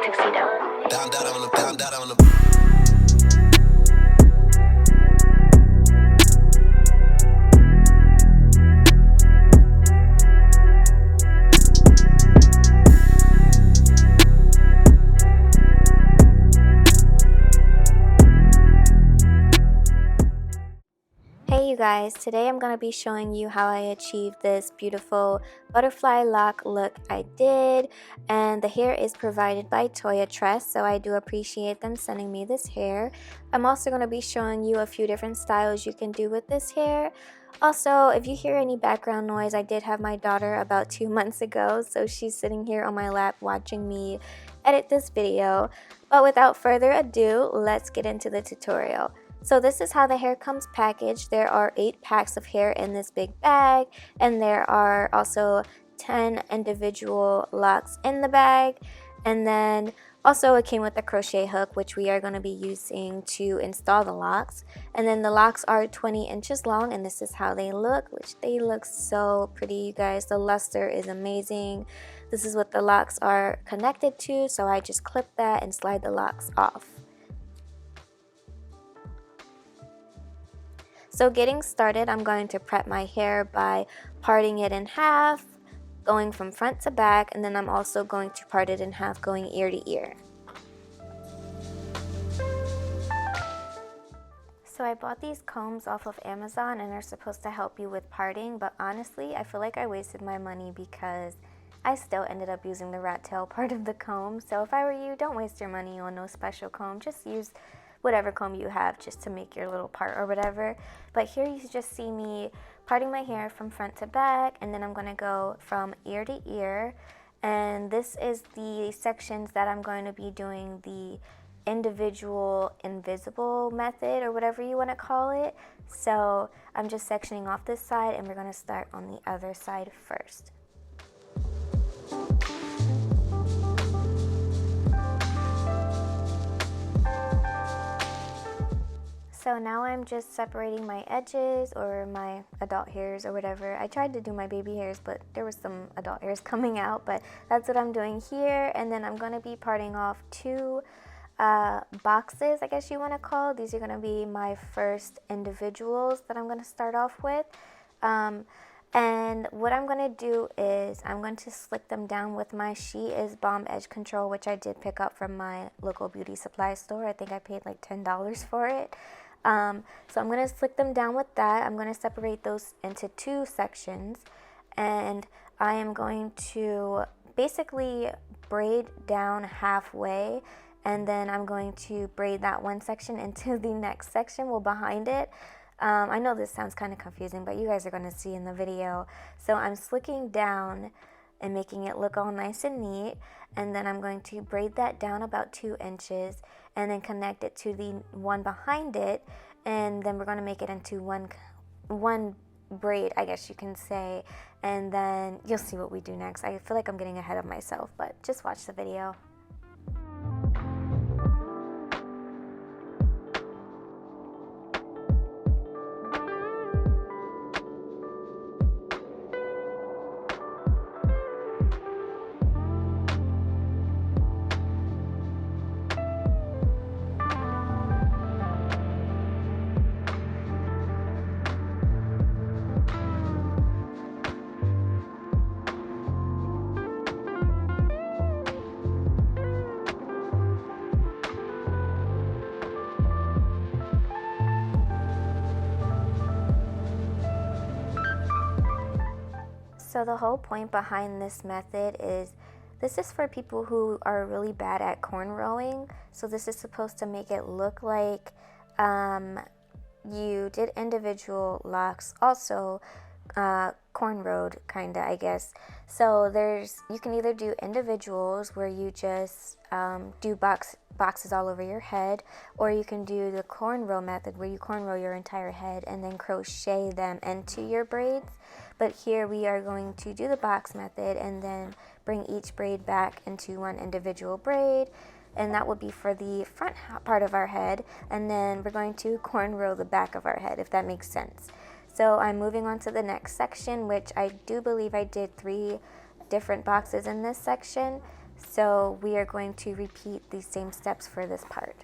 Tuxedo. Down, on the. Hey you guys, today I'm going to be showing you how I achieved this beautiful butterfly lock look I did, and the hair is provided by Toyotress, so I do appreciate them sending me this hair. I'm also going to be showing you a few different styles you can do with this hair. Also, if you hear any background noise, I did have my daughter about 2 months ago, so she's sitting here on my lap watching me edit this video. But without further ado, let's get into the tutorial. So this is how the hair comes packaged. There are 8 packs of hair in this big bag, and there are also 10 individual locks in the bag. And then also it came with a crochet hook, which we are going to be using to install the locks. And then the locks are 20 inches long, and this is how they look, which they look so pretty, you guys. The luster is amazing. This is what the locks are connected to, so I just clip that and slide the locks off. So getting started, I'm going to prep my hair by parting it in half, going from front to back, and then I'm also going to part it in half, going ear to ear. So I bought these combs off of Amazon, and they're supposed to help you with parting, but honestly, I feel like I wasted my money because I still ended up using the rat tail part of the comb. So if I were you, don't waste your money on no special comb. Just use whatever comb you have just to make your little part or whatever. But here you just see me parting my hair from front to back, and then I'm going to go from ear to ear. And this is the sections that I'm going to be doing the individual invisible method, or whatever you want to call it. So I'm just sectioning off this side, and we're going to start on the other side first. So now I'm just separating my edges, or my adult hairs or whatever. I tried to do my baby hairs, but there was some adult hairs coming out, but that's what I'm doing here. And then I'm going to be parting off 2 boxes, I guess you want to call. These are going to be my first individuals that I'm going to start off with. And what I'm going to do is I'm going to slick them down with my She Is Bomb Edge Control, which I did pick up from my local beauty supply store. I think I paid like $10 for it. So I'm going to slick them down with that. I'm going to separate those into 2 sections, and I am going to basically braid down halfway, and then I'm going to braid that one section into the next section, well, behind it. I know this sounds kind of confusing, but you guys are going to see in the video. So I'm slicking down and making it look all nice and neat, and then I'm going to braid that down about 2 inches and then connect it to the one behind it, and then we're going to make it into one braid, I guess you can say, and then you'll see what we do next. I feel like I'm getting ahead of myself, but just watch the video. So the whole point behind this method is this is for people who are really bad at cornrowing. So this is supposed to make it look like you did individual locks, also cornrowed kinda, I guess. So you can either do individuals where you just do boxes all over your head, or you can do the cornrow method where you cornrow your entire head and then crochet them into your braids. But here we are going to do the box method and then bring each braid back into one individual braid, and that would be for the front part of our head, and then we're going to cornrow the back of our head, if that makes sense. So I'm moving on to the next section, which I do believe I did 3 different boxes in this section, so we are going to repeat these same steps for this part.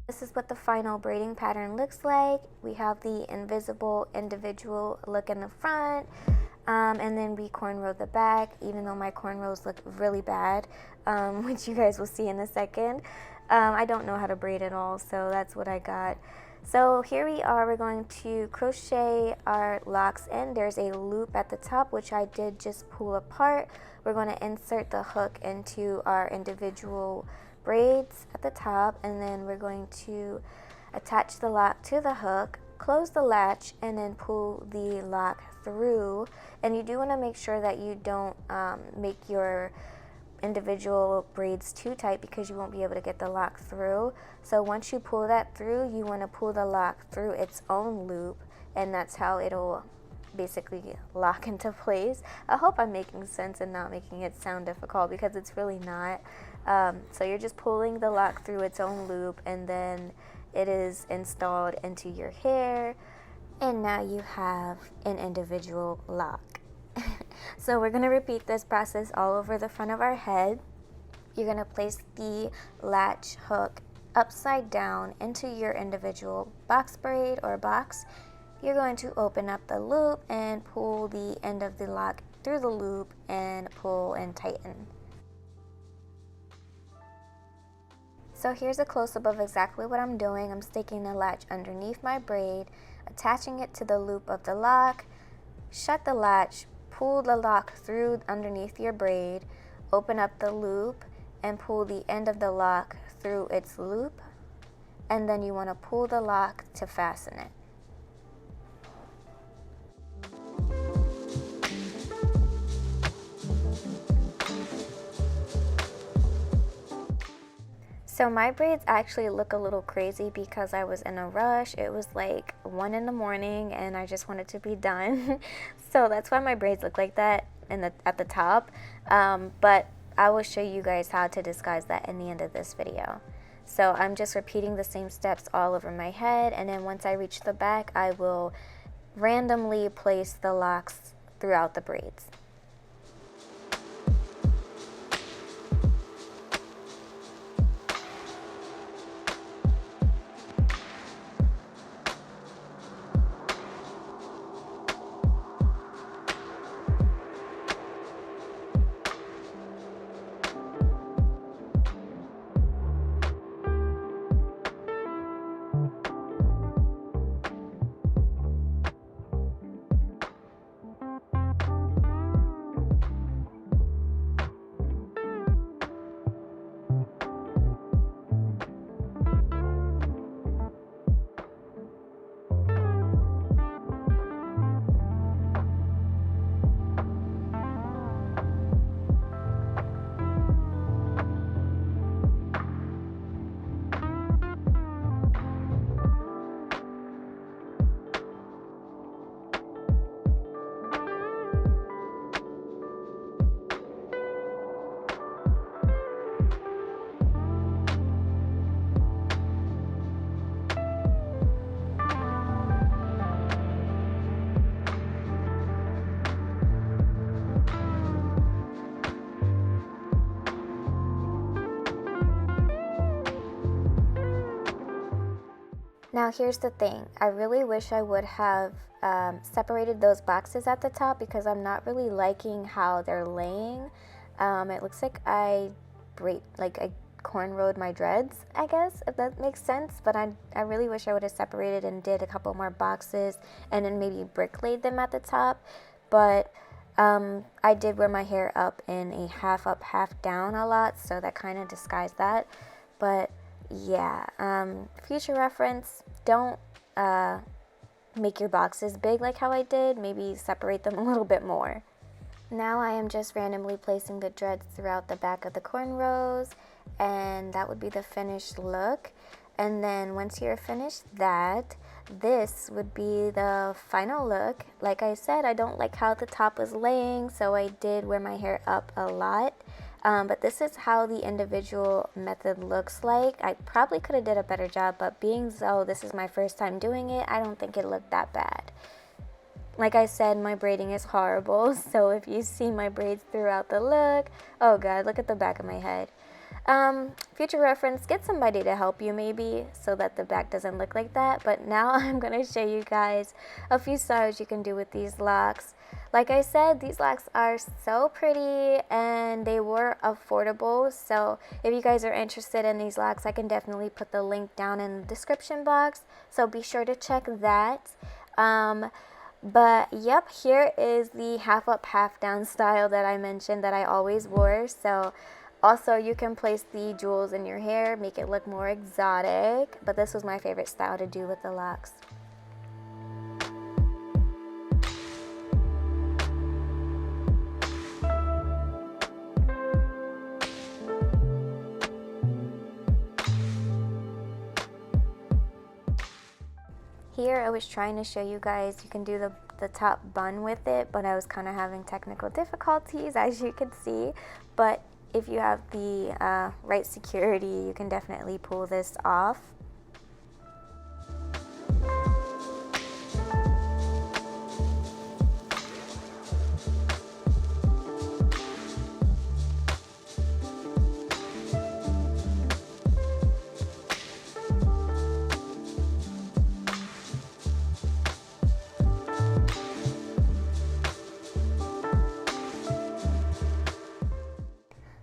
This is what the final braiding pattern looks like. We have the invisible individual look in the front, and then we cornrow the back, even though my cornrows look really bad, which you guys will see in a second. I don't know how to braid at all, so that's what I got. So here we are, we're going to crochet our locks in. There's a loop at the top, which I did just pull apart. We're going to insert the hook into our individual braids at the top, and then we're going to attach the lock to the hook, close the latch, and then pull the lock through. And you do want to make sure that you don't make your individual braids too tight, because you won't be able to get the lock through. So once you pull that through, you want to pull the lock through its own loop, and that's how it'll basically lock into place. I hope I'm making sense and not making it sound difficult, because it's really not. So you're just pulling the lock through its own loop, and then it is installed into your hair, and now you have an individual lock. So we're going to repeat this process all over the front of our head. You're going to place the latch hook upside down into your individual box braid or box. You're going to open up the loop and pull the end of the lock through the loop and pull and tighten. So here's a close-up of exactly what I'm doing. I'm sticking the latch underneath my braid, attaching it to the loop of the lock, shut the latch, pull the lock through underneath your braid, open up the loop, and pull the end of the lock through its loop, and then you want to pull the lock to fasten it. So my braids actually look a little crazy because I was in a rush. It was like 1 in the morning and I just wanted to be done. So that's why my braids look like that at the top. But I will show you guys how to disguise that in the end of this video. So I'm just repeating the same steps all over my head, and then once I reach the back, I will randomly place the locks throughout the braids. Now here's the thing, I really wish I would have separated those boxes at the top, because I'm not really liking how they're laying. It looks like I cornrowed my dreads, I guess, if that makes sense, but I really wish I would have separated and did a couple more boxes and then maybe brick laid them at the top. But I did wear my hair up in a half up, half down a lot, so that kind of disguised that. But yeah, future reference, don't make your boxes big like how I did. Maybe separate them a little bit more. Now I am just randomly placing the dreads throughout the back of the cornrows, and that would be the finished look. And then once you're finished that, this would be the final look. Like I said, I don't like how the top was laying, so I did wear my hair up a lot. But this is how the individual method looks like. I probably could have did a better job, but being so this is my first time doing it, I don't think it looked that bad. Like I said, my braiding is horrible, so if you see my braids throughout the look, oh god, look at the back of my head. Future reference, get somebody to help you maybe so that the back doesn't look like that. But now I'm going to show you guys a few styles you can do with these locks. Like I said, these locks are so pretty and they were affordable. So if you guys are interested in these locks, I can definitely put the link down in the description box. So be sure to check that. But yep, here is the half up, half down style that I mentioned that I always wore. So also, you can place the jewels in your hair, make it look more exotic, but this was my favorite style to do with the locks. Here I was trying to show you guys you can do the top bun with it, but I was kind of having technical difficulties, as you can see. But if you have the right security, you can definitely pull this off.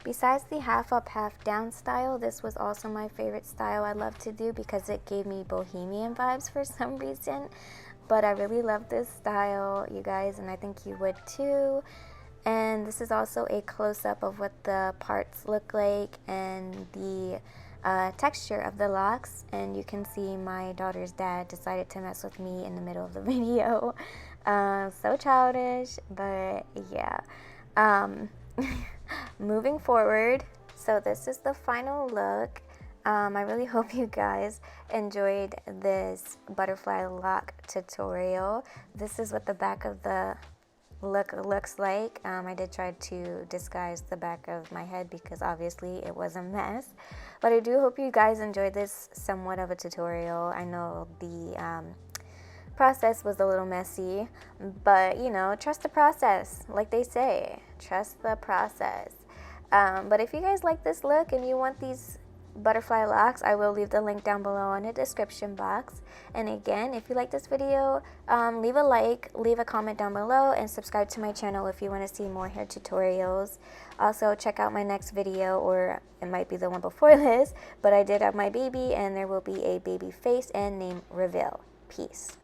Besides the half up, half down style, this was also my favorite style I love to do because it gave me bohemian vibes for some reason. But I really love this style, you guys, and I think you would too. And this is also a close-up of what the parts look like and the texture of the locks. And you can see my daughter's dad decided to mess with me in the middle of the video. So childish, but yeah. Moving forward, so this is the final look. I really hope you guys enjoyed this butterfly lock tutorial. This is what the back of the look looks like. I did try to disguise the back of my head because obviously it was a mess, but I do hope you guys enjoyed this somewhat of a tutorial. I know the process was a little messy, but you know, trust the process, like they say, trust the process. But if you guys like this look and you want these butterfly locks, I will leave the link down below in the description box. And again, if you like this video, leave a like, leave a comment down below, and subscribe to my channel if you want to see more hair tutorials. Also, check out my next video, or it might be the one before this, but I did have my baby and there will be a baby face and name reveal. Peace.